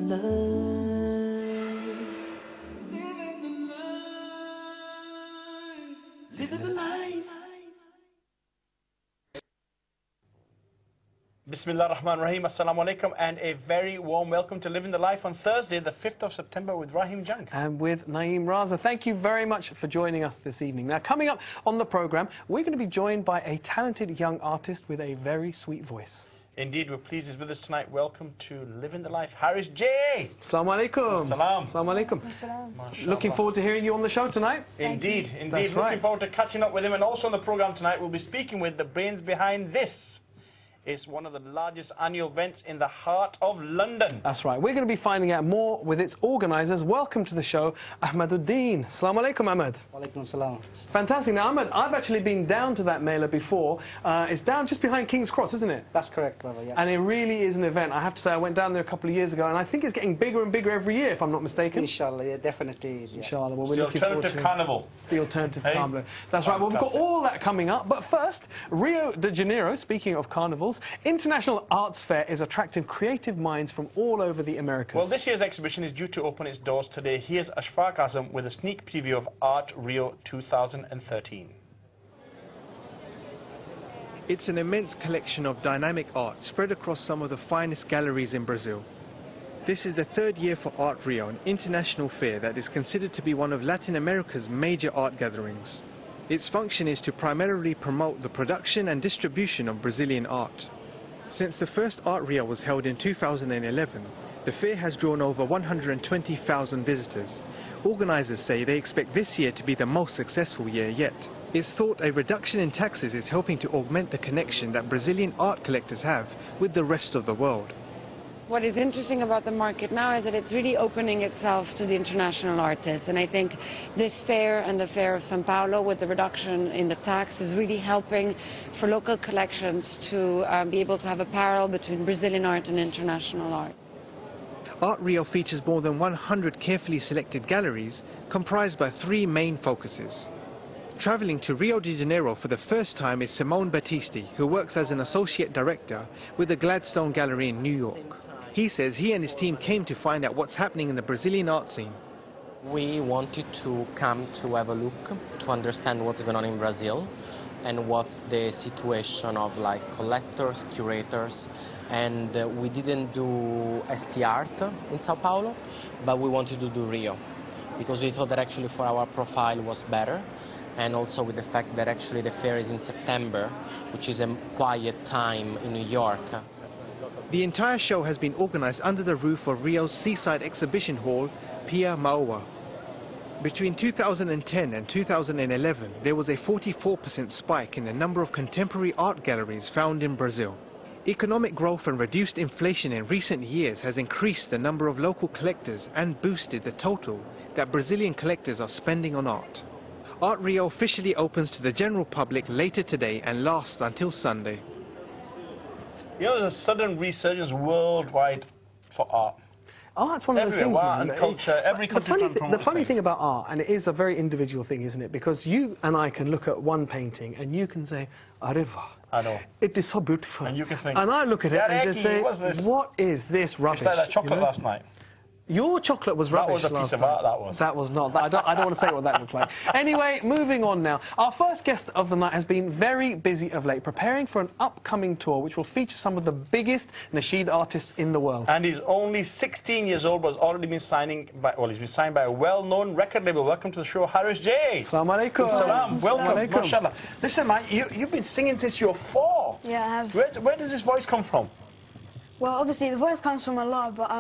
Bismillah ar-Rahman ar-Rahim, Assalamu alaikum, and a very warm welcome to Living the Life on Thursday, the 5th of September, with Rahim Jang. And with Naeem Raza. Thank you very much for joining us this evening. Now, coming up on the programme, we're going to be joined by a talented young artist with a very sweet voice. Indeed, we're pleased he's with us tonight. Welcome to Living the Life, Harris J. Assalamu alaikum. Salam. Assalamu alaikum. Assalam. Looking forward to hearing you on the show tonight. Indeed, indeed. That's Looking right. forward to catching up with him. And also on the programme tonight, we'll be speaking with the brains behind this. It's one of the largest annual events in the heart of London. That's right. We're going to be finding out more with its organisers. Welcome to the show, Ahmaduddin. Assalamu alaikum, Ahmad. Walaikum salam. Fantastic. Now, Ahmad, I've actually been down to that Mela before. It's down just behind King's Cross, isn't it? That's correct, brother, yes. And it really is an event. I have to say, I went down there a couple of years ago, and I think it's getting bigger and bigger every year, if I'm not mistaken. Inshallah, it definitely is. Yeah. Inshallah. Well, we're The looking forward alternative to carnival. the alternative Hey? carnival. That's right. Well, we've got all that coming up. But first, Rio de Janeiro, speaking of carnivals, International Arts Fair is attracting creative minds from all over the Americas. Well, this year's exhibition is due to open its doors today. Here's Ashfaq Azam with a sneak preview of Art Rio 2013. It's an immense collection of dynamic art spread across some of the finest galleries in Brazil. This is the third year for Art Rio, an international fair that is considered to be one of Latin America's major art gatherings. Its function is to primarily promote the production and distribution of Brazilian art. Since the first Art Rio was held in 2011, the fair has drawn over 120,000 visitors. Organisers say they expect this year to be the most successful year yet. It's thought a reduction in taxes is helping to augment the connection that Brazilian art collectors have with the rest of the world. What is interesting about the market now is that it's really opening itself to the international artists, and I think this fair and the fair of São Paulo with the reduction in the tax is really helping for local collections to be able to have a parallel between Brazilian art and international art. Art Rio features more than 100 carefully selected galleries comprised by three main focuses. Travelling to Rio de Janeiro for the first time is Simone Battisti, who works as an associate director with the Gladstone Gallery in New York. He says he and his team came to find out what's happening in the Brazilian art scene. We wanted to come to have a look, to understand what's going on in Brazil and what's the situation of collectors, curators, and we didn't do SP art in Sao Paulo, but we wanted to do Rio, because we thought that actually for our profile was better, and also with the fact that actually the fair is in September, which is a quiet time in New York. The entire show has been organised under the roof of Rio's seaside exhibition hall, Pia Mauá. Between 2010 and 2011, there was a 44% spike in the number of contemporary art galleries found in Brazil. Economic growth and reduced inflation in recent years has increased the number of local collectors and boosted the total that Brazilian collectors are spending on art. Art Rio officially opens to the general public later today and lasts until Sunday. You know, there's a sudden resurgence worldwide for art. Art's one of those things. Art and culture, every country the funny thing about art, and it is a very individual thing, isn't it? Because you and I can look at one painting and you can say, Arriva. I know. It is so beautiful. And you can think, and I look at it and just say, what's what is this rubbish? It's like that chocolate you know? last night. Your chocolate was rubbish. That was a piece of art, that was. That was not. I don't want to say what that looked like. Anyway, moving on now. Our first guest of the night has been very busy of late, preparing for an upcoming tour which will feature some of the biggest nasheed artists in the world. And he's only 16 years old, but has already been he's been signed by a well-known record label. Welcome to the show, Harris J. Assalamu alaikum. Salam. Welcome. Alaikum. Mashallah. Listen, man, you've been singing since you were 4. Yeah, I have. Where does this voice come from? Well, obviously the voice comes from Allah, but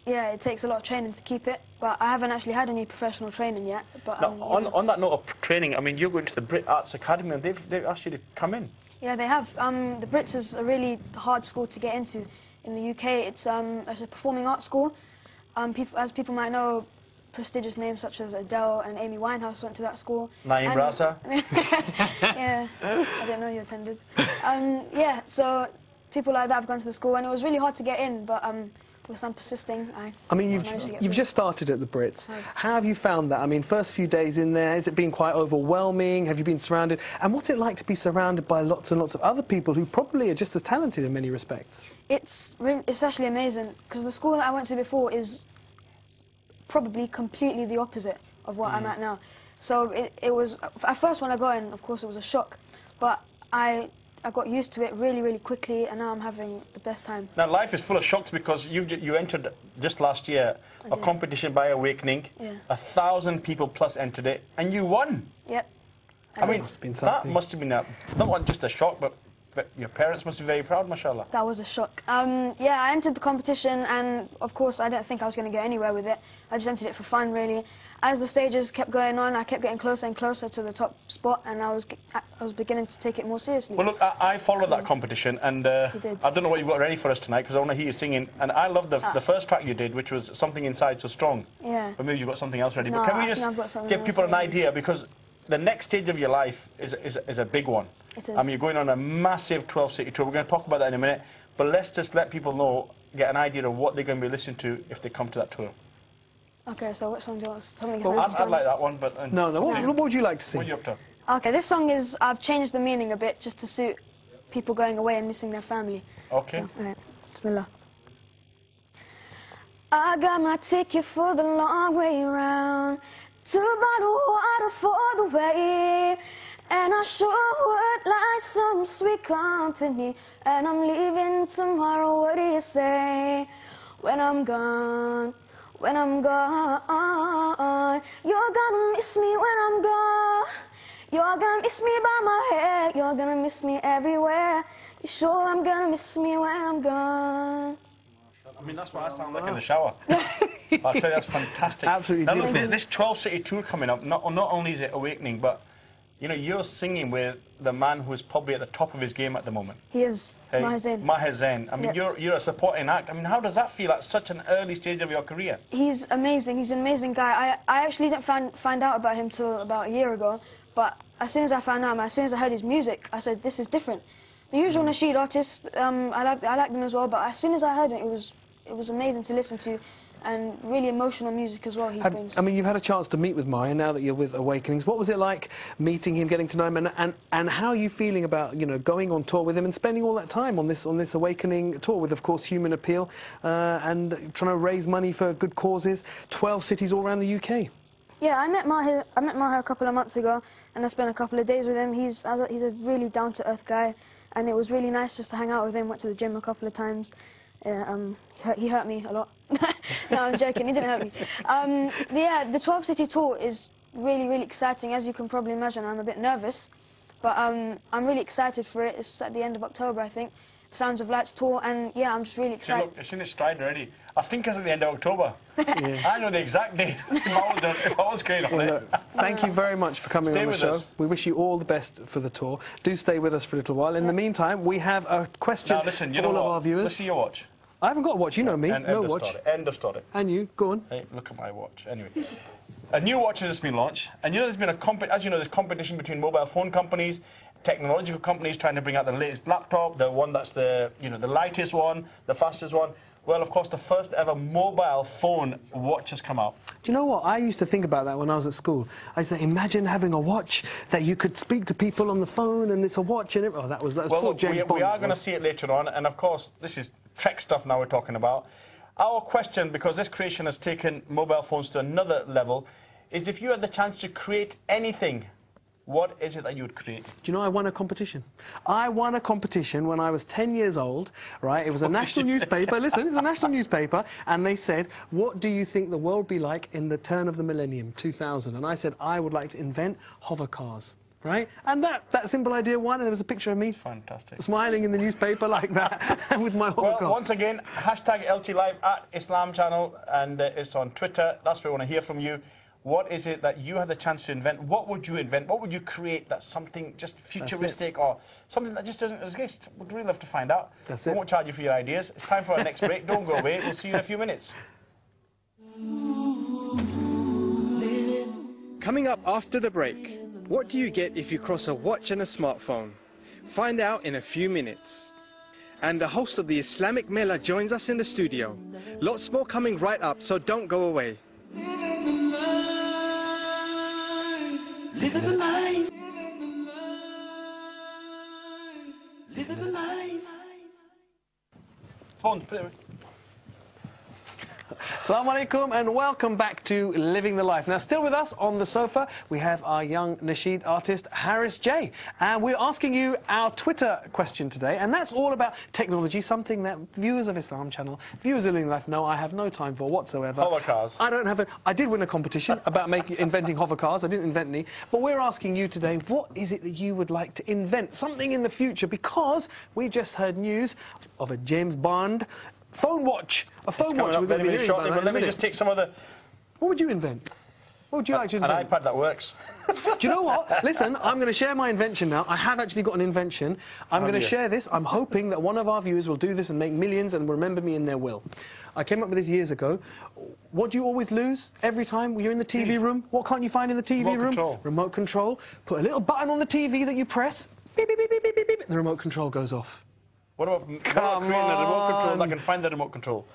yeah, it takes a lot of training to keep it. But I haven't actually had any professional training yet. But Now, on that note of training, I mean, you're going to the Brit Arts Academy, and they've asked you to come in. Yeah, they have. The Brits is a really hard school to get into in the UK. It's a performing arts school. As people might know, prestigious names such as Adele and Amy Winehouse went to that school. Naeem Raza. Yeah, I didn't know you attended. Yeah, so people like that have gone to the school, and it was really hard to get in, but with some persisting, I mean, managed to get you've through. just started at the Brits. Right. How have you found that? I mean, first few days in there, has it been quite overwhelming? Have you been surrounded? And what's it like to be surrounded by lots and lots of other people who probably are just as talented in many respects? It's actually amazing, because the school that I went to before is probably completely the opposite of what I'm at now. So it was, at first when I got in, of course it was a shock, but I got used to it really, really quickly, and now I'm having the best time. Now, life is full of shocks because you entered just last year a competition by Awakening. Yeah. 1,000 people plus entered it, and you won. Yep. I mean, been that something. must have been not just a shock, but your parents must be very proud, mashallah. That was a shock. Yeah, I entered the competition, and of course I didn't think I was going to get anywhere with it. I just entered it for fun, really. As the stages kept going on, I kept getting closer and closer to the top spot, and I was beginning to take it more seriously. Well, look, I followed that competition, and I don't know what you've got ready for us tonight, because I want to hear you singing. And I love the first track you did, which was Something Inside So Strong. Yeah. But maybe you've got something else ready. No, but can we I think just I've got something give else people an ready. idea, because the next stage of your life is a big one. It is. I mean, you're going on a massive 12-city tour. We're going to talk about that in a minute. But let's just let people know, get an idea of what they're going to be listening to if they come to that tour. Okay, so which one do you want? Something I'd like that one, but... No, what would you like to sing? What are you up to? Okay, this song is, I've changed the meaning a bit just to suit people going away and missing their family. Okay. So, alright, Bismillah. I got my ticket for the long way round, 2 bottle water for the way, and I sure would like some sweet company, and I'm leaving tomorrow, what do you say? When I'm gone, when I'm gone, you're gonna miss me when I'm gone. You're gonna miss me by my head, you're gonna miss me everywhere. You sure I'm gonna miss me when I'm gone. I mean, that's what I sound like in the shower. I'll tell you, that's fantastic. Absolutely Now, look, beautiful. this 12-city tour coming up, not only is it Awakening, but, you know, you're singing with the man who is probably at the top of his game at the moment. He is, Hey, Maher Zain. Maher Zain. I mean, Yep. you're a supporting act. I mean, how does that feel at such an early stage of your career? He's amazing. He's an amazing guy. I actually didn't find out about him till about a year ago. But as soon as I found out, as soon as I heard his music, I said, this is different. The usual nasheed artists, I like them as well. But as soon as I heard it, it was amazing to listen to, and really emotional music as well. He brings. I mean, you've had a chance to meet with Maher now that you're with Awakenings. What was it like meeting him, getting to know him, and how are you feeling about, you know, going on tour with him and spending all that time on this Awakening tour with, of course, Human Appeal, and trying to raise money for good causes, 12 cities all around the UK? Yeah, I met Maher a couple of months ago, and I spent a couple of days with him. He's a really down-to-earth guy, and it was really nice just to hang out with him. Went to the gym a couple of times. He hurt me a lot. No, I'm joking, he didn't hurt me. Yeah, the 12-city tour is really, really exciting. As you can probably imagine, I'm a bit nervous, but I'm really excited for it. It's at the end of October, I think. Sounds of Lights tour, and yeah, I'm just really See, excited. look, it's in its stride already. I think it's at the end of October. I know the exact date if I was going on it. Look, thank you very much for coming Stay on the with show. us. We wish you all the best for the tour. Do stay with us for a little while. In the meantime, we have a question Now, listen, you for know all what? of our viewers. Let's see your watch. I haven't got a watch, you know me. End No of watch. story. End of story. And you, go on. Hey, look at my watch. Anyway, a new watch has been launched, and you know there's been as you know, there's competition between mobile phone companies, technological companies trying to bring out the latest laptop, the one that's the lightest one, the fastest one. Well, of course, the first ever mobile phone watch has come out. Do you know what? I used to think about that when I was at school. I used to imagine having a watch that you could speak to people on the phone, and it's a watch, and oh, that was Well, poor look, James Bond. we are going to see it later on, and of course, this is tech stuff now we're talking about. Our question, because this creation has taken mobile phones to another level, is if you had the chance to create anything, what is it that you would create? Do you know I won a competition? I won a competition when I was 10 years old, right? It was a national newspaper. Listen, it's a national newspaper. And they said, what do you think the world would be like in the turn of the millennium, 2000? And I said, I would like to invent hover cars, right? And that simple idea won, and there was a picture of me Fantastic. smiling in the newspaper like that with my hover Well, car. once again, hashtag LTLive at Islam Channel, and it's on Twitter. That's where we want to hear from you. What is it that you had the chance to invent? What would you invent? What would you create that's something just futuristic or something that just doesn't exist? We'd really love to find out. That's We it. won't charge you for your ideas. It's time for our next break. Don't go away. We'll see you in a few minutes. Coming up after the break, what do you get if you cross a watch and a smartphone? Find out in a few minutes. And the host of the Islamic Mela joins us in the studio. Lots more coming right up, so don't go away. Living the life. Phone. Assalamu alaikum and welcome back to Living the Life. Now, still with us on the sofa, we have our young nasheed artist, Harris J. And we're asking you our Twitter question today, and that's all about technology, something that viewers of Islam Channel, viewers of Living Life know I have no time for whatsoever. Hover cars. I did win a competition about inventing hover cars. I didn't invent any. But we're asking you today, what is it that you would like to invent? Something in the future, because we just heard news of a James Bond phone watch. A phone watch. We're going to be hearing about that in a Let me minute. just take some of the... What would you invent? What would you like to invent? An iPad that works. Do you know what? Listen, I'm going to share my invention now. I have actually got an invention. I'm going to share this. I'm hoping that one of our viewers will do this and make millions and remember me in their will. I came up with this years ago. What do you always lose every time you're in the TV room? What can't you find in the TV room? Remote control. Remote control. Put a little button on the TV that you press. Beep, beep, beep, beep, beep, beep, beep. The remote control goes off. What about creating a remote control that can find the remote control?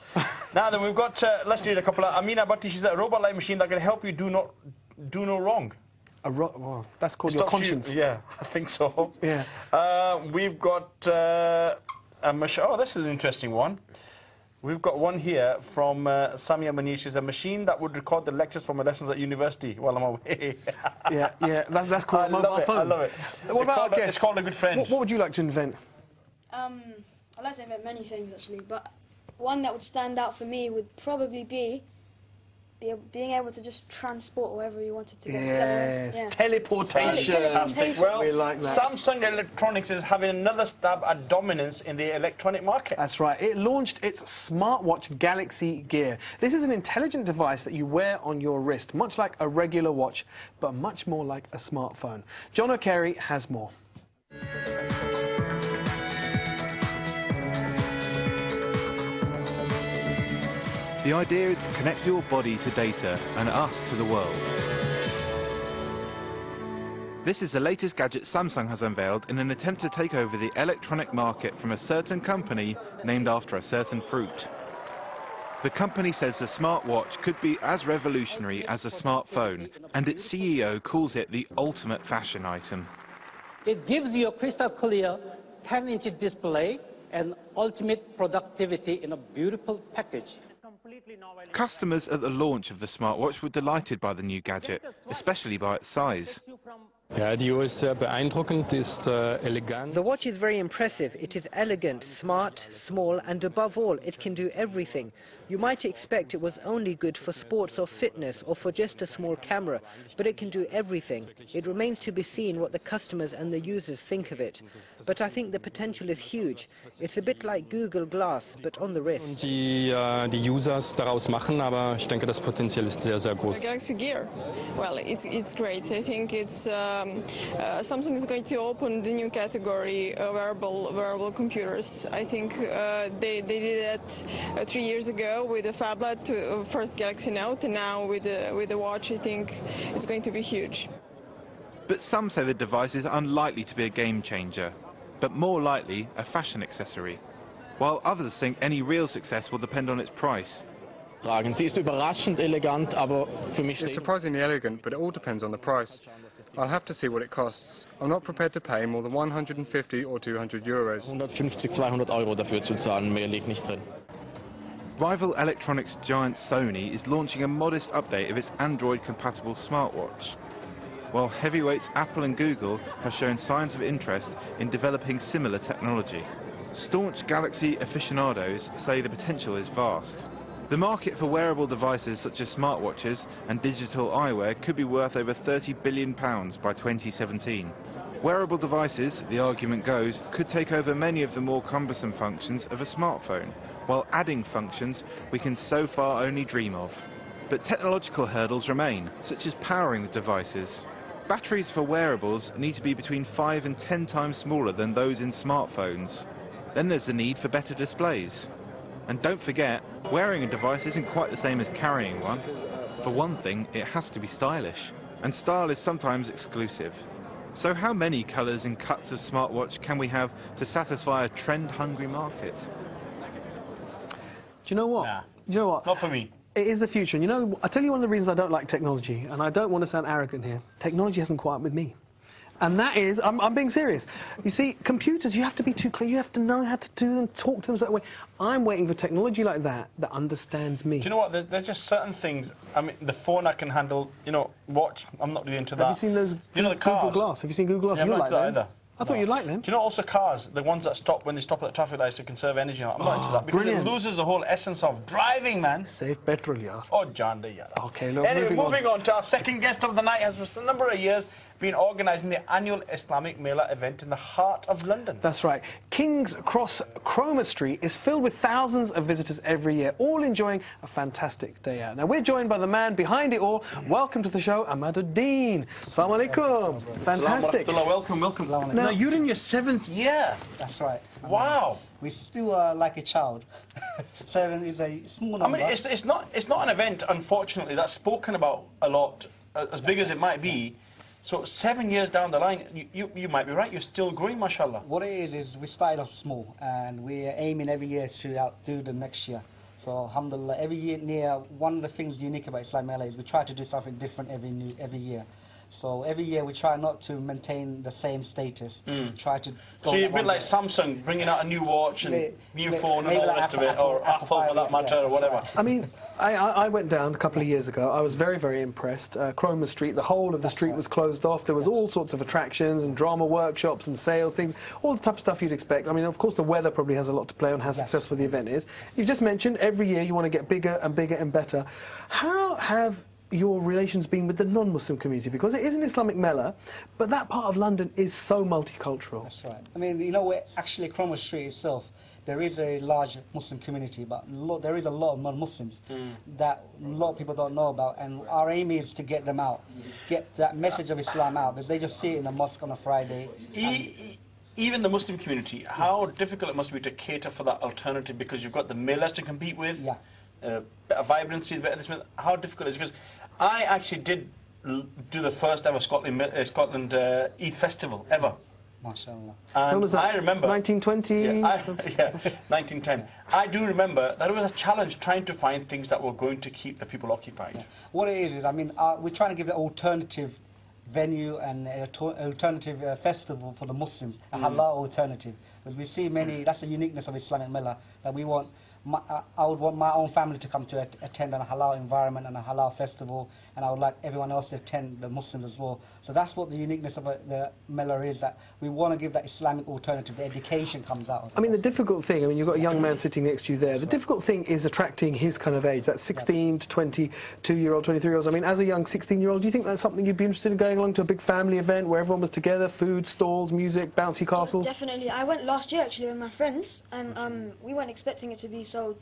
Now then, we've got, let's read a couple of... Amina Bhatti, she's a robot-like machine that can help you do no wrong. Well, that's called your conscience. Yeah, I think so. Yeah. We've got oh, this is an interesting one. We've got one here from Samia Manish. She's a machine that would record the lectures from my lessons at university while I'm away. yeah, that's called a mobile phone. I love it. What about our guest? It's called a good friend. What would you like to invent? I'd like to invent many things actually, but one that would stand out for me would probably be being able to just transport wherever you wanted to go. Yes, Yeah. teleportation. Teleportation. Well, We like that. Samsung Electronics is having another stab at dominance in the electronic market. That's right. It launched its smartwatch Galaxy Gear. This is an intelligent device that you wear on your wrist, much like a regular watch, but much more like a smartphone. John O'Carey has more. The idea is to connect your body to data and us to the world. This is the latest gadget Samsung has unveiled in an attempt to take over the electronic market from a certain company named after a certain fruit. The company says the smartwatch could be as revolutionary as a smartphone, and its CEO calls it the ultimate fashion item. It gives you a crystal clear 10-inch display and ultimate productivity in a beautiful package. Customers at the launch of the smartwatch were delighted by the new gadget, especially by its size. Ja, die Uhr ist sehr beeindruckend, ist elegant. The watch is very impressive. It is elegant, smart, small, and above all, it can do everything. You might expect it was only good for sports or fitness or for just a small camera, but it can do everything. It remains to be seen what the customers and the users think of it. But I think the potential is huge. It's a bit like Google Glass, but on the wrist. Die Users daraus machen, aber ich denke, das Potenzial ist sehr, sehr groß. Galaxy Gear, well, it's great. I think it's Samsung is going to open the new category, wearable computers. I think they did that 3 years ago with the phablet, first Galaxy Note, and now with the watch. I think it's going to be huge. But some say the device is unlikely to be a game changer, but more likely a fashion accessory, while others think any real success will depend on its price. Sie ist überraschend elegant, aber für mich... It's surprisingly elegant, but it all depends on the price. I'll have to see what it costs. I'm not prepared to pay more than 150 or 200 euros. 150, 200 Euro dafür zu zahlen, mehr liegt nicht drin. Rival electronics giant Sony is launching a modest update of its Android-compatible smartwatch, while heavyweights Apple and Google have shown signs of interest in developing similar technology. Staunch Galaxy aficionados say the potential is vast. The market for wearable devices such as smartwatches and digital eyewear could be worth over £30 billion by 2017. Wearable devices, the argument goes, could take over many of the more cumbersome functions of a smartphone, while adding functions we can so far only dream of. But technological hurdles remain, such as powering the devices. Batteries for wearables need to be between 5 and 10 times smaller than those in smartphones. Then there's the need for better displays. And don't forget, wearing a device isn't quite the same as carrying one. For one thing, it has to be stylish, and style is sometimes exclusive. So how many colours and cuts of smartwatch can we have to satisfy a trend-hungry market? Do you know what? Nah. You know what? Not for me. It is the future. And you know, I tell you one of the reasons I don't like technology, and I don't want to sound arrogant here. Technology hasn't quite with me. And that is, I'm being serious. You see, computers, you have to be too clear. You have to know how to do them, talk to them that way. I'm waiting for technology like that understands me. Do you know what? There's just certain things. I mean, the phone I can handle. You know, watch. I'm not really into that. Have you seen those? You know, the cars. Google Glass. Have you seen Google Glass? Yeah, You I'm like not them? into that either. I thought you liked them. Do you know also cars, the ones that stop when they stop at the traffic lights to conserve energy? I'm not into that because brilliant. it loses the whole essence of driving, man. Save petrol, yeah. Oh, John, yeah. Okay, look, Anyway, moving on to our second guest of the night, has for a number of years been organising the annual Islamic Mela event in the heart of London. That's right. King's Cross Cromer Street is filled with thousands of visitors every year, all enjoying a fantastic day out. Now, we're joined by the man behind it all. Welcome to the show, Ahmaduddin. Assalamu alaikum. Fantastic. Welcome, welcome. Now, you're in your 7th year. That's right. Wow. We still are like a child. 7 is a small number. I mean, it's not an event, unfortunately, that's spoken about a lot, as big as it might be. So 7 years down the line, you might be right, you're still growing, mashallah. What it is we started off small, and we're aiming every year to outdo the next year. So, alhamdulillah, every year, one of the things unique about Islamic Mela is we try to do something different every year. So every year we try not to maintain the same status. Try to. So you're a bit like Samsung, bringing out a new watch and new phone and all the rest of it, or Apple for that matter, or whatever. I mean, I went down a couple of years ago. I was very, very impressed. Cromer Street, the whole of the street was closed off. There was all sorts of attractions and drama workshops and sales things, all the type of stuff you'd expect. I mean, of course, the weather probably has a lot to play on how successful the event is. You've just mentioned every year you want to get bigger and bigger and better. How have your relations been with the non-Muslim community? Because it is an Islamic Mela, but that part of London is so multicultural. That's right. I mean, you know, actually Cromer Street itself, there is a large Muslim community, but there is a lot of non-Muslims that a lot of people don't know about, and our aim is to get them out, get that message of Islam out, but they just see it in the mosque on a Friday. Even the Muslim community, how difficult it must be to cater for that alternative, because you've got the Melas to compete with, bit of vibrancy, bit of this, how difficult is it? Because I actually did do the first ever Scotland Eid festival ever. MashaAllah. And when was that? I remember 1920. Yeah, 1910. I do remember that it was a challenge trying to find things that were going to keep the people occupied. Yeah. What it is, I mean, we're trying to give an alternative venue and an alternative festival for the Muslims, a halal alternative. Because we see many, that's the uniqueness of Islamic Mela, that we want. I would want my own family to come to attend a halal environment and a halal festival, and I would like everyone else to attend, the Muslims as well. So that's what the uniqueness of the Mela is, that we want to give that Islamic alternative, the education comes out of it. I mean, the difficult thing, I mean, you've got a young man sitting next to you there. The difficult thing is attracting his kind of age, that 16 to 22-year-old, 23-year-olds. I mean, as a young 16-year-old, do you think that's something you'd be interested in going along to a big family event where everyone was together, food, stalls, music, bouncy castles? Definitely. I went last year, actually, with my friends, and we weren't expecting it to be so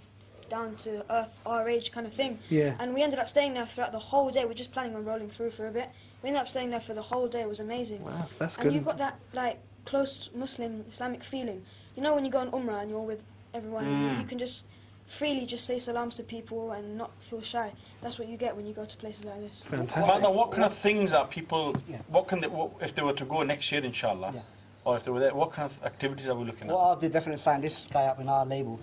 down to earth, our age kind of thing. Yeah. And we ended up staying there throughout the whole day. We're just planning on rolling through for a bit. We ended up staying there for the whole day. It was amazing. Wow, that's good. And you got that, like, close Muslim Islamic feeling. You know when you go on Umrah and you're with everyone, and you can just freely just say salams to people and not feel shy. That's what you get when you go to places like this. Fantastic. Father, what kind of things are people, if they were to go next year, inshallah, or if they were there, what kind of activities are we looking at? Well, I'll definitely sign this guy up in our label.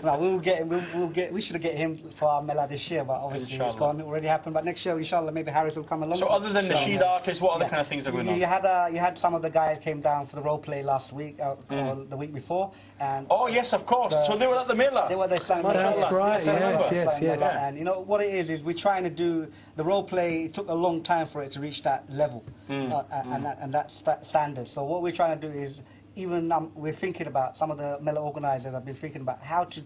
No, we should get him for our Mela this year, but obviously it's already happened. But next year, inshallah, maybe Harris will come along. So other than the Nasheed artists, what other kind of things are going on? You had some of the guys came down for the role play last week, or the week before, and oh yes, of course. So they were at the Mela. They were there. That's right. Yes. And you know what it is we're trying to do the role play. It took a long time for it to reach that level and that standard. So what we're trying to do is, even we're thinking about, some of the Mela organisers have been thinking about how to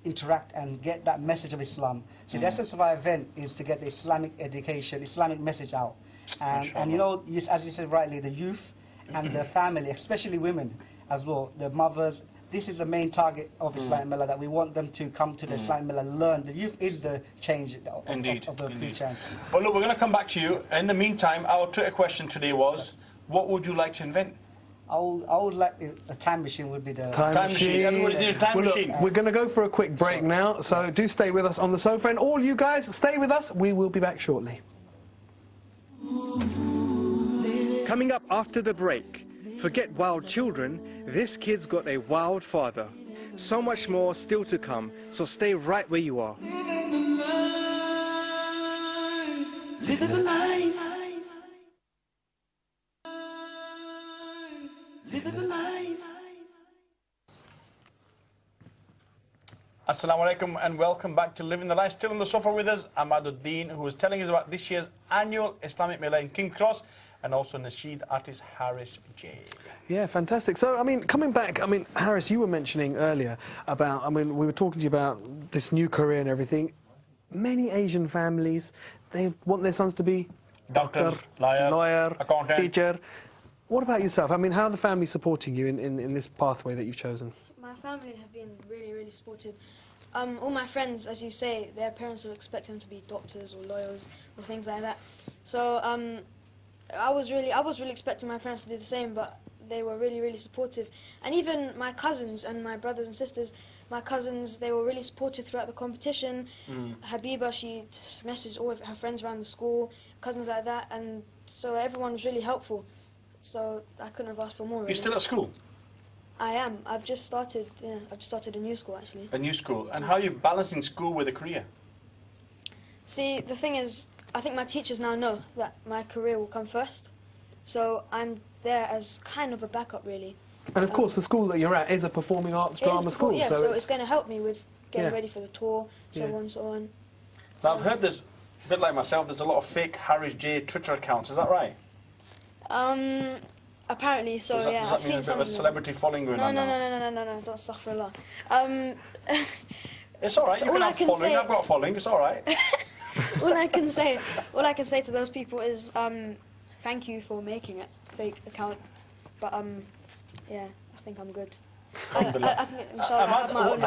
interact and get that message of Islam. So the essence of our event is to get the Islamic education, Islamic message out. And you know, as you said rightly, the youth and the family, especially women as well, the mothers, this is the main target of Islamic Mela, that we want them to come to the Islamic Mela, learn. The youth is the change of the future. Well, look, we're going to come back to you. In the meantime, our Twitter question today was, what would you like to invent? I would like a time machine would be the time machine. Everybody's in a time machine. Look, we're going to go for a quick break now, so do stay with us on the sofa, and all you guys, stay with us. We will be back shortly. Coming up after the break, forget wild children, this kid's got a wild father. So much more still to come, so stay right where you are. Living the life. Living the life. Assalamu alaikum and welcome back to Living the Life. Still on the sofa with us, Ahmaduddin, who is telling us about this year's annual Islamic Mela in King's Cross, and also Nasheed artist Harris J. Yeah, fantastic. So, I mean, coming back, I mean, Harris, you were mentioning earlier about, I mean, we were talking to you about this new career and everything. Many Asian families, they want their sons to be doctor, lawyer, accountant, teacher. What about yourself? I mean, how are the family supporting you in this pathway that you've chosen? My family have been really supportive. All my friends, as you say, their parents will expect them to be doctors or lawyers or things like that. So I was really expecting my parents to do the same, but they were really supportive. And even my cousins and my brothers and sisters, my cousins, they were really supportive throughout the competition. Habiba, she messaged all of her friends around the school, cousins like that, and so everyone was really helpful. So I couldn't have asked for more. Really. You're still at school? I am. I've just started. Yeah, I've just started a new school actually. A new school. And how are you balancing school with a career? See, the thing is, I think my teachers now know that my career will come first, so I'm there as kind of a backup, really. And of course, the school that you're at is a performing arts drama school. Yeah, so it's going to help me with getting ready for the tour, so on, so on. Now, I've heard there's, a bit like myself, there's a lot of fake Harris J Twitter accounts. Is that right? Apparently, so does that, yeah. does that mean there's a bit of a celebrity following going on now? No, don't astaghfirullah. It's all right. You can have a following. I've got a following. It's all right. all I can say to those people is thank you for making it fake account, but yeah, I think I'm good. I think, inshallah, I have my own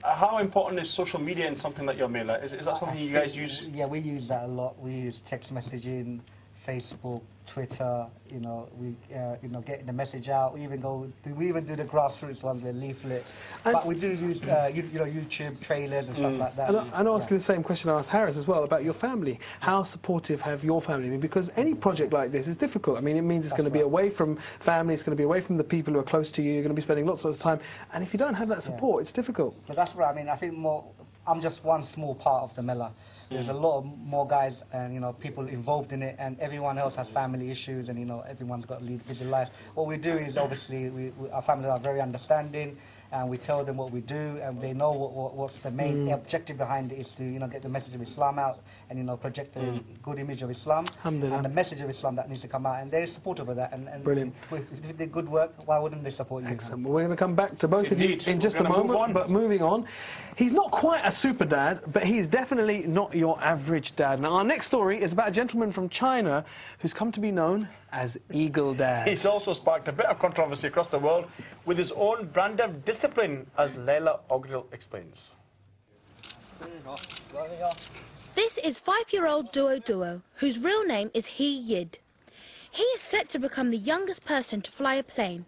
how important is social media in something like your Mela? Is that something you guys use? Yeah, we use that a lot. We use text messaging, Facebook, Twitter. You know, we getting the message out. We even do the grassroots ones, the leaflet. But we do use YouTube trailers and stuff like that. And I'll ask you the same question I asked Harris as well about your family. How supportive have your family been? Because any project like this is difficult. I mean, it means it's going to be away from family. It's going to be away from the people who are close to you. You're going to be spending lots of time. And if you don't have that support, it's difficult. But that's right. I mean, I think I'm just one small part of the Mela. There's a lot more guys and people involved in it, and everyone else has family issues, and everyone's got to lead busy life. What we do is obviously our families are very understanding, and we tell them what we do, and they know what's the main objective behind it is to get the message of Islam out and project a good image of Islam and the message of Islam that needs to come out, and they're supportive of that. And brilliant. If they did good work, why wouldn't they support you? Excellent. Well, we're going to come back to both of you in just a moment, but moving on. He's not quite a super dad, but he's definitely not your average dad. Now, our next story is about a gentleman from China who's come to be known as Eagle Dad. He's also sparked a bit of controversy across the world with his own brand of discipline, as Layla Ogdil explains. This is 5-year-old Duo, whose real name is He Yid. He is set to become the youngest person to fly a plane,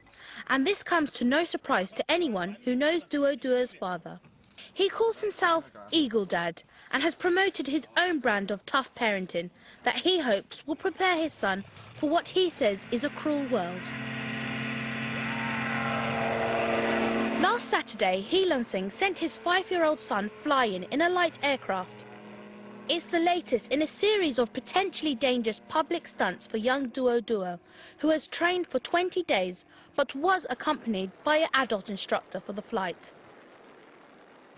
and this comes to no surprise to anyone who knows Duo's father. He calls himself Eagle Dad and has promoted his own brand of tough parenting that he hopes will prepare his son for what he says is a cruel world. Last Saturday, He Lansing sent his 5-year-old son flying in a light aircraft. It's the latest in a series of potentially dangerous public stunts for young Duo, who has trained for 20 days but was accompanied by an adult instructor for the flight.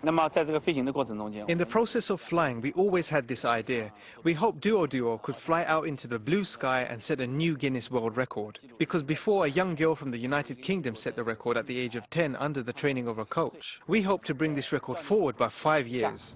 In the process of flying, we always had this idea. We hoped Duo could fly out into the blue sky and set a new Guinness World Record. Because before, a young girl from the United Kingdom set the record at the age of 10 under the training of a coach. We hope to bring this record forward by 5 years.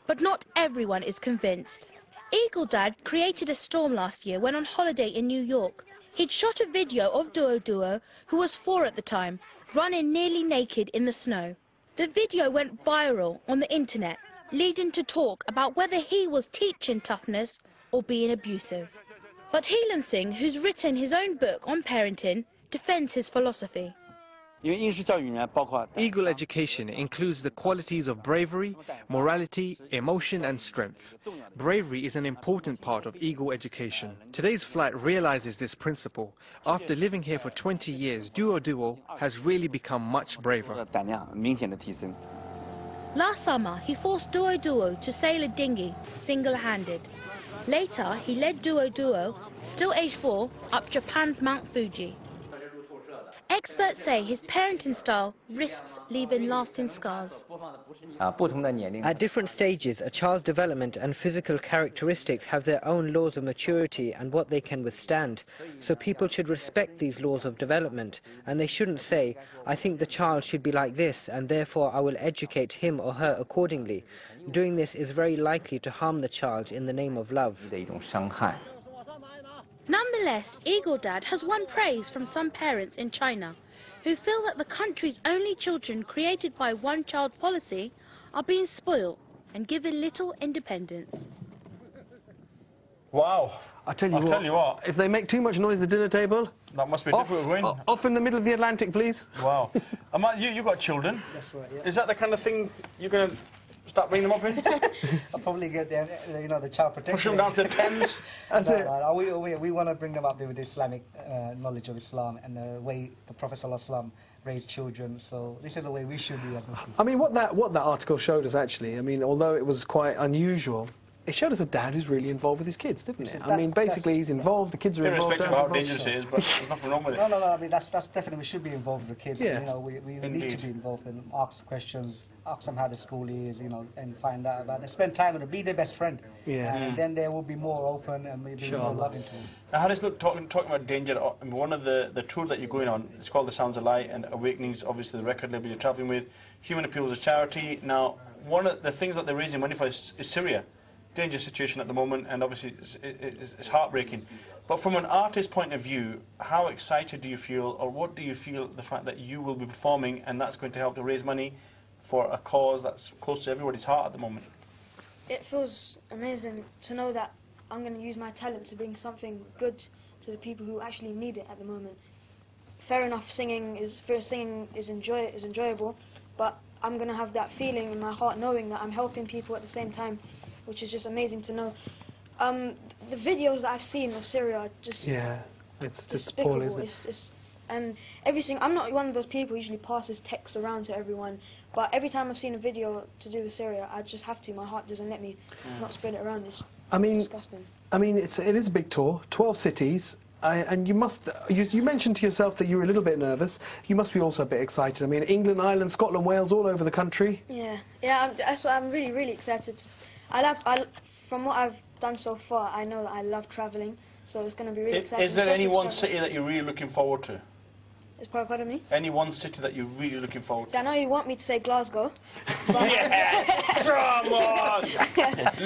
But not everyone is convinced. Eagle Dad created a storm last year when on holiday in New York. He'd shot a video of Duo, who was 4 at the time, running nearly naked in the snow. The video went viral on the internet, leading to talk about whether he was teaching toughness or being abusive. But He Lansing, who's written his own book on parenting, defends his philosophy. Eagle education includes the qualities of bravery, morality, emotion and strength. Bravery is an important part of Eagle education. Today's flight realizes this principle. After living here for 20 years, Duo has really become much braver. Last summer, he forced Duo to sail a dinghy single-handed. Later, he led Duo, still age 4, up Japan's Mount Fuji. Experts say his parenting style risks leaving lasting scars. At different stages, a child's development and physical characteristics have their own laws of maturity and what they can withstand. So people should respect these laws of development, and they shouldn't say, I think the child should be like this, and therefore I will educate him or her accordingly. Doing this is very likely to harm the child in the name of love. Nonetheless, Eagle Dad has won praise from some parents in China who feel that the country's only children created by one-child policy are being spoiled and given little independence. Wow. I'll tell you what, if they make too much noise at the dinner table... That must be a difficult win. Off in the middle of the Atlantic, please. Wow. Amat, you got children. That's right, yeah. Is that the kind of thing you're going to start bringing them up in? I'll probably get the child protection. Push them down to the Thames. That's it. We want to bring them up with Islamic knowledge of Islam and the way the Prophet ﷺ raised children. So this is the way we should be. I mean, what that article showed us actually, I mean, although it was quite unusual, it showed us a dad who's really involved with his kids, didn't it? I mean, basically he's involved, the kids are involved. Irrespective of how dangerous it is, but there's nothing wrong with it. No, I mean, that's definitely, we should be involved with the kids. Yeah. You know, we need to be involved and ask questions, ask them how the school is, you know, and find out about it. Spend time with them, be their best friend. Yeah. And then they will be more open and maybe more loving to them. Now, how does look talking about danger? One of the tour that you're going on, it's called The Sounds of Light, and Awakenings, obviously the record label you're traveling with. Human Appeal is a charity. Now, one of the things that they're raising money for is Syria. Dangerous situation at the moment, and obviously it's heartbreaking. But from an artist's point of view, how excited do you feel, or what do you feel the fact that you will be performing and that's going to help to raise money for a cause that's close to everybody's heart at the moment? It feels amazing to know that I'm going to use my talent to bring something good to the people who actually need it at the moment. Fair enough, singing is enjoyable, but I'm going to have that feeling in my heart knowing that I'm helping people at the same time, which is just amazing to know. The videos that I've seen of Syria are just... Yeah, it's despicable. appalling, isn't it? And everything, I'm not one of those people who usually passes texts around to everyone, but every time I've seen a video to do with Syria, I just have to. My heart doesn't let me not spread it around. It's disgusting. I mean, it is a big tour, 12 cities. And you mentioned to yourself that you were a little bit nervous. You must be also a bit excited. I mean, England, Ireland, Scotland, Wales, all over the country. Yeah, that's why I'm really, really excited. From what I've done so far, I know that I love travelling, so it's going to be really exciting. Is there any one city that you're really looking forward to? Pardon me? Any one city that you're really looking forward to? I know you want me to say Glasgow. Yes! Come on!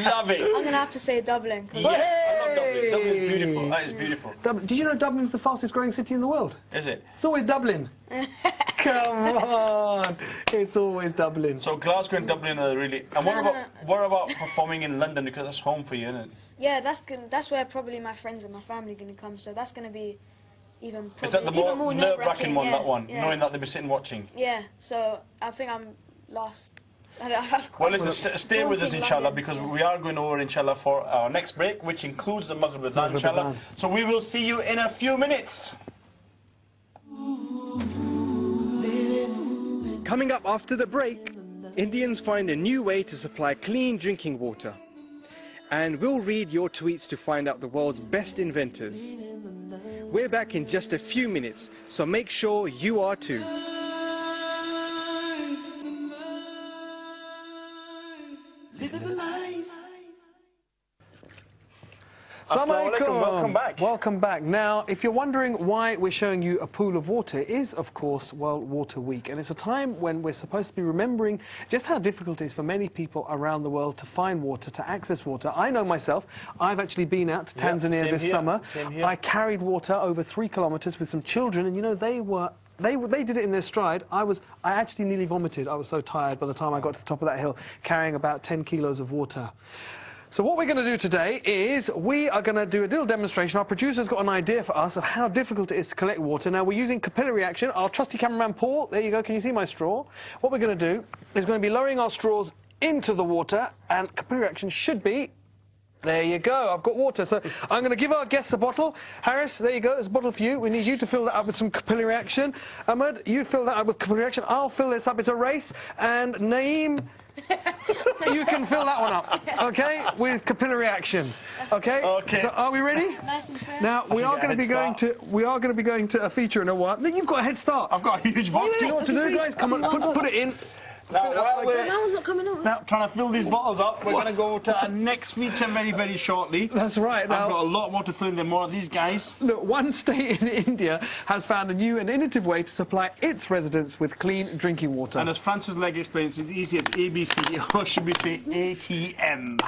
Love it! I'm going to have to say Dublin. Yeah, I love Dublin. Dublin is beautiful. That is beautiful. Did you know Dublin's the fastest growing city in the world? Is it? It's always Dublin. Come on! It's always Dublin. So Glasgow and Dublin are really... And what about performing in London, because that's home for you, isn't it? Yeah, that's where probably my friends and my family are going to come, so that's going to be even Is that the more nerve-wracking one, that one, yeah. knowing that they'll be sitting watching? Yeah, so I think I'm lost. Well, listen, stay with us, inshallah, because we are going over, inshallah, for our next break, which includes the Maghrib Adhan, inshallah. So we will see you in a few minutes. Coming up after the break, Indians find a new way to supply clean drinking water. And we'll read your tweets to find out the world's best inventors. We're back in just a few minutes, so make sure you are too. Assalamu alaikum. Welcome back. Welcome back. Now, if you're wondering why we're showing you a pool of water, it is, of course, World Water Week. And it's a time when we're supposed to be remembering just how difficult it is for many people around the world to find water, to access water. I know myself. I've actually been out to Tanzania this summer. I carried water over 3 kilometres with some children, and, you know, they did it in their stride. I actually nearly vomited. I was so tired by the time I got to the top of that hill, carrying about 10 kilos of water. So what we're going to do today is we are going to do a little demonstration. Our producer's got an idea for us of how difficult it is to collect water. Now, we're using capillary action. Our trusty cameraman, Paul, there you go. Can you see my straw? What we're going to do is going to be lowering our straws into the water, and capillary action should be... There you go, I've got water. So I'm going to give our guests a bottle. Harris, there you go, there's a bottle for you. We need you to fill that up with some capillary action. Ahmed, you fill that up with capillary action. I'll fill this up. It's a race. And Naeem, you can fill that one up, okay, with capillary action. Okay? Okay. So are we ready? Nice and fair. Now, we are going to be going to a feature in a while. You've got a head start. I've got a huge box. Do you know what to do, guys? Come on, put it in. Now, while we're not coming on. now trying to fill these bottles up, we're going to go to our next feature very, very shortly. That's right. Now, I've got a lot more to fill in than more of these guys. Look, one state in India has found a new and innovative way to supply its residents with clean drinking water. And as Francis Legg explains, it's easy as ABC, or should we say ATM?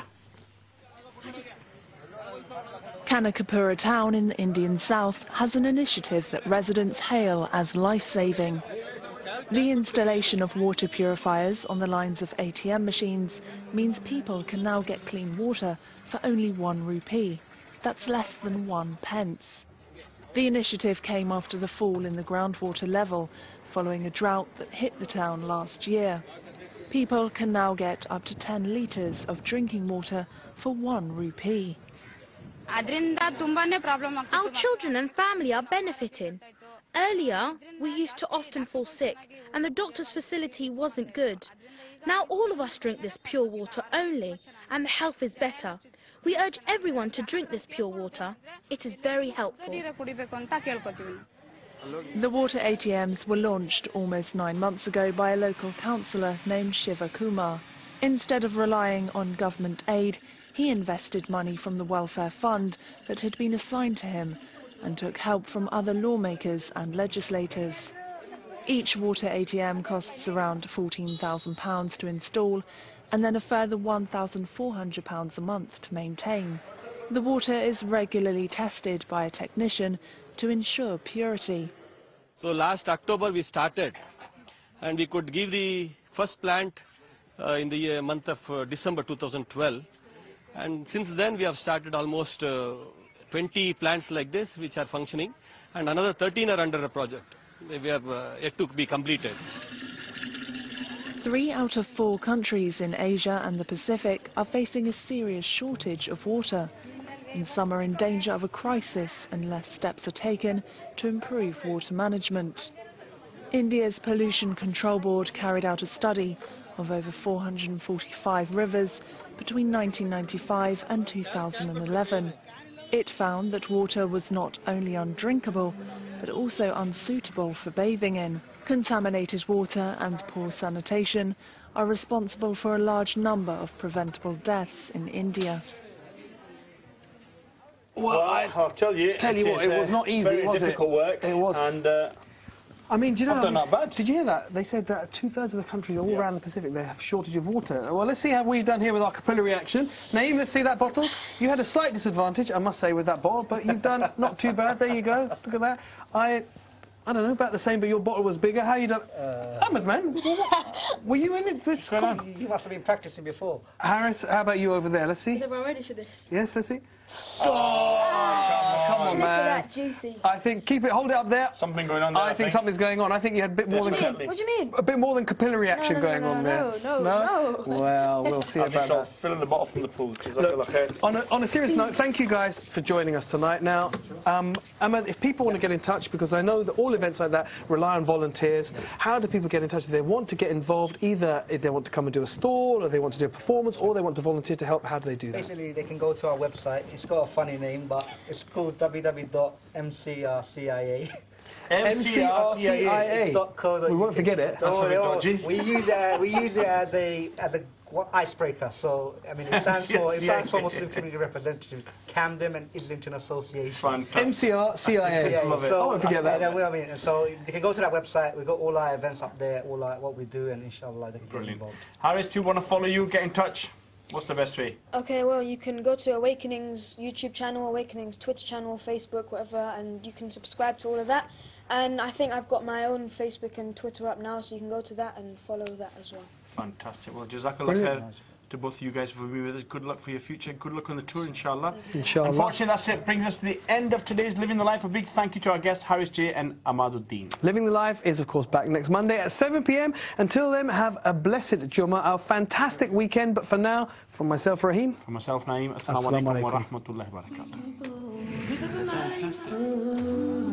Kanakapura town in the Indian south has an initiative that residents hail as life-saving. The installation of water purifiers on the lines of ATM machines means people can now get clean water for only 1 rupee. That's less than 1 pence. The initiative came after the fall in the groundwater level following a drought that hit the town last year. People can now get up to 10 litres of drinking water for 1 rupee. Our children and family are benefiting. Earlier, we used to often fall sick and the doctor's facility wasn't good. Now all of us drink this pure water only and the health is better. We urge everyone to drink this pure water. It is very helpful. The water ATMs were launched almost 9 months ago by a local councillor named Shiva Kumar. Instead of relying on government aid, he invested money from the welfare fund that had been assigned to him and took help from other lawmakers and legislators. Each water ATM costs around £14,000 to install and then a further £1,400 a month to maintain. The water is regularly tested by a technician to ensure purity. So last October we started and we could give the first plant in the month of December 2012, and since then we have started almost 20 plants like this which are functioning, and another 13 are under a project. We have yet to be completed. 3 out of 4 countries in Asia and the Pacific are facing a serious shortage of water, and some are in danger of a crisis unless steps are taken to improve water management. India's Pollution Control Board carried out a study of over 445 rivers between 1995 and 2011. It found that water was not only undrinkable, but also unsuitable for bathing in. Contaminated water and poor sanitation are responsible for a large number of preventable deaths in India. Well, I'll tell you what, it was not easy, was it? Very difficult work. It was. And I mean, do you know, I've done not bad. Did you hear that? They said that 2/3 of the countries all around the Pacific, they have a shortage of water. Well, let's see how we've done here with our capillary action. Naeem, let's see that bottle. You had a slight disadvantage, I must say, with that bottle, but you've done not too bad. There you go. Look at that. I don't know, about the same, but your bottle was bigger. How you done? Ahmed, man, were you in it? You must have been practicing before. Harris, how about you over there? Let's see. Is everyone ready for this? Yes, let's see. Oh, come on, man. Look at that, juicy. I think, hold it up there. Something going on there, I think something's going on. I think you had a bit more than... What do you mean? A bit more than capillary action going on there. No. Well, we'll see about that. Filling the bottle from the pool. Look, on a serious note, thank you guys for joining us tonight. Now, Ahmed, if people want to get in touch, because I know that all events like that rely on volunteers, how do people get in touch if they want to get involved, either if they want to come and do a stall, or they want to do a performance, or they want to volunteer to help? How do they do that? Basically, they can go to our website. It's got a funny name, but it's called www.mcrcia. MCRCIA. We won't forget it. We use it as a icebreaker. So I mean, it stands for Muslim Community Representative, Camden and Islington Association. MCRCIA. Love it. I won't forget that. I mean, so they can go to that website. We've got all our events up there, all what we do, and inshallah they can get involved. Harris, do you want to follow you? Get in touch. What's the best way? Okay, well, you can go to Awakening's YouTube channel, Awakening's Twitch channel, Facebook, whatever, and you can subscribe to all of that. And I think I've got my own Facebook and Twitter up now, so you can go to that and follow that as well. Fantastic. Well, Jazakallah khair to both of you guys for being with us. Good luck for your future. Good luck on the tour, inshallah. Inshallah. Unfortunately, that's it. Brings us to the end of today's Living the Life. A big thank you to our guests, Haris J and Amaduddin. Living the Life is, of course, back next Monday at 7 p.m. Until then, have a blessed Jummah, a fantastic weekend. But for now, from myself, Raheem. From myself, Naeem. Assalamu alaikum wa rahmatullahi wa barakatuh.